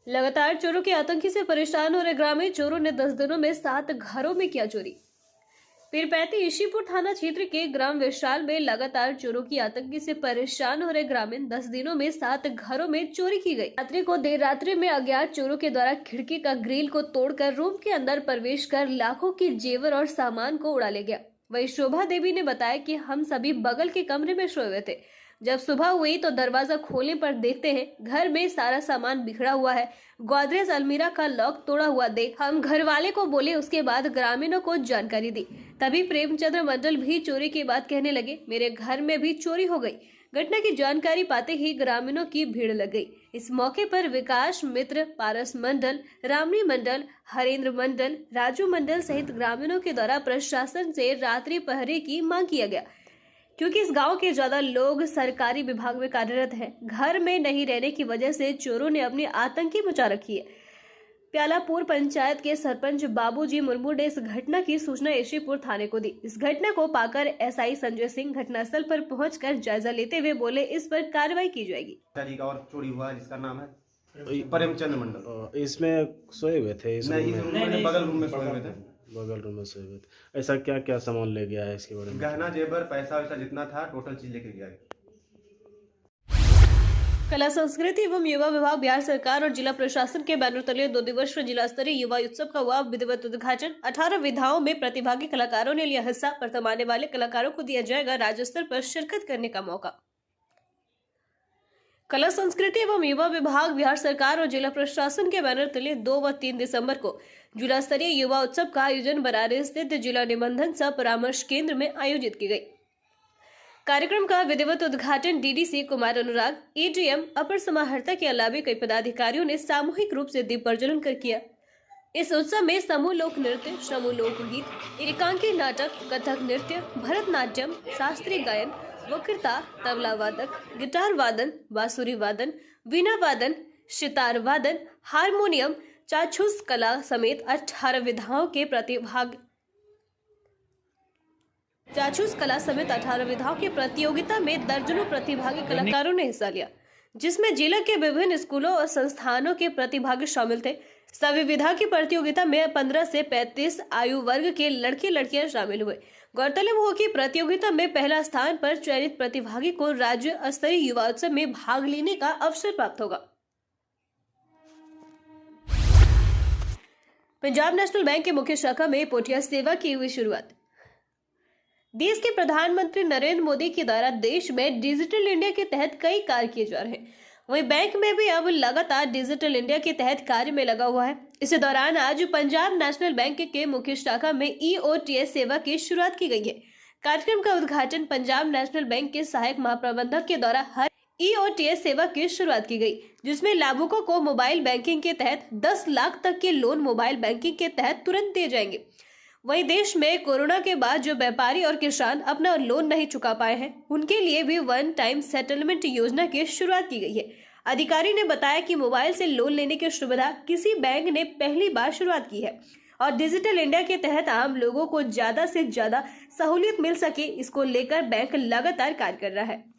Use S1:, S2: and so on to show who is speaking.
S1: लगातार चोरों के आतंक से परेशान हो रहे ग्रामीण। चोरों ने 10 दिनों में 7 घरों में किया चोरी। पीरपैंती ईशीपुर थाना क्षेत्र के ग्राम विशाल में लगातार चोरों की आतंकी से परेशान हो रहे ग्रामीण। 10 दिनों में 7 घरों में चोरी की गई। रात्रि को देर रात्रि में अज्ञात चोरों के द्वारा खिड़की का ग्रिल को तोड़कर रूम के अंदर प्रवेश कर लाखों की जेवर और सामान को उड़ा ले गया। वही शोभा देवी ने बताया कि हम सभी बगल के कमरे में सोए हुए थे। जब सुबह हुई तो दरवाजा खोलने पर देखते हैं घर में सारा सामान बिखरा हुआ है। गोदरेज अलमीरा का लॉक तोड़ा हुआ देख हम घर वाले को बोले। उसके बाद ग्रामीणों को जानकारी दी। तभी प्रेमचंद्र मंडल भी चोरी की बात कहने लगे। मेरे घर में भी चोरी हो गई। घटना की जानकारी पाते ही ग्रामीणों की भीड़ लग गई। इस मौके पर विकास मित्र, पारस मंडल, रामनी मंडल, हरेंद्र मंडल, राजू मंडल सहित ग्रामीणों के द्वारा प्रशासन से रात्रि पहरे की मांग किया गया, क्योंकि इस गांव के ज्यादा लोग सरकारी विभाग में कार्यरत हैं। घर में नहीं रहने की वजह से चोरों ने अपनी आतंकी मचा रखी है। प्यालापुर पंचायत के सरपंच बाबूजी मुर्मू ने इस घटना की सूचना ईशीपुर थाने को दी। इस घटना को पाकर एसआई संजय सिंह घटनास्थल पर पहुंचकर जायजा लेते हुए बोले, इस पर कार्रवाई की जाएगी।
S2: और चोरी हुआ जिसका नाम है प्रेमचंद मंडल।
S3: इसमें सोए हुए थे?
S2: नहीं, बगल रूम में सोए हुए थे।
S3: बगल रूम में सोए हुए थे। ऐसा क्या क्या सामान ले गया है इसके बारे में?
S2: गहना जेबर पैसा वैसा जितना था टोटल चीज लेके गया।
S1: कला संस्कृति एवं युवा विभाग बिहार सरकार और जिला प्रशासन के बैनर तले 2 दिवसीय जिला स्तरीय युवा उत्सव का हुआ विधिवत उद्घाटन। 18 विधाओं में प्रतिभागी कलाकारों ने लिया हिस्सा। प्रथम आने वाले कलाकारों को दिया जाएगा राज्य स्तर पर शिरकत करने का मौका। कला संस्कृति एवं युवा विभाग बिहार सरकार और जिला प्रशासन के बैनर तले 2 व 3 दिसंबर को जिला स्तरीय युवा उत्सव का आयोजन बरारी स्थित जिला निबंधन सह परामर्श केंद्र में आयोजित की गई। कार्यक्रम का विधिवत उद्घाटन डीडीसी कुमार अनुराग, एडीएम, अपर समाहर्ता के अलावा कई पदाधिकारियों ने सामूहिक रूप से दीप प्रज्वलन कर किया। इस उत्सव में समूह लोक नृत्य, समूह लोकगीत, एकांकी नाटक, कथक नृत्य, भरतनाट्यम, शास्त्रीय गायन, वक्तृता, तबला वादक, गिटार वादन, बांसुरी वादन, वीणा वादन, सितार वादन, हारमोनियम, चाछूस कला समेत 18 विधाओं के प्रतियोगिता में दर्जनों प्रतिभागी कलाकारों ने हिस्सा लिया, जिसमें जिला के विभिन्न स्कूलों और संस्थानों के प्रतिभागी शामिल थे। सभी विधा की प्रतियोगिता में 15 से 35 आयु वर्ग के लड़के लड़कियां शामिल हुए। गौरतलब हो कि प्रतियोगिता में पहला स्थान पर चयनित प्रतिभागी को राज्य स्तरीय युवा उत्सव में भाग लेने का अवसर प्राप्त होगा। पंजाब नेशनल बैंक के मुख्य शाखा में पोटिया सेवा की हुई शुरुआत। देश के प्रधानमंत्री नरेंद्र मोदी के द्वारा देश में डिजिटल इंडिया के तहत कई कार्य किए जा रहे हैं। वहीं बैंक में भी अब लगातार डिजिटल इंडिया के तहत कार्य में लगा हुआ है। इसी दौरान आज पंजाब नेशनल बैंक के मुख्य शाखा में ईओटीएस सेवा की शुरुआत की गई है। कार्यक्रम का उद्घाटन पंजाब नेशनल बैंक के सहायक महाप्रबंधक के द्वारा हर ईओटीएस सेवा की शुरुआत की गई, जिसमें लाभुकों को मोबाइल बैंकिंग के तहत 10 लाख तक के लोन मोबाइल बैंकिंग के तहत तुरंत दिए जाएंगे। वहीं देश में कोरोना के बाद जो व्यापारी और किसान अपना लोन नहीं चुका पाए हैं, उनके लिए भी वन टाइम सेटलमेंट योजना की शुरुआत की गई है। अधिकारी ने बताया कि मोबाइल से लोन लेने की सुविधा किसी बैंक ने पहली बार शुरुआत की है और डिजिटल इंडिया के तहत आम लोगों को ज्यादा से ज्यादा सहूलियत मिल सके, इसको लेकर बैंक लगातार कार्य कर रहा है।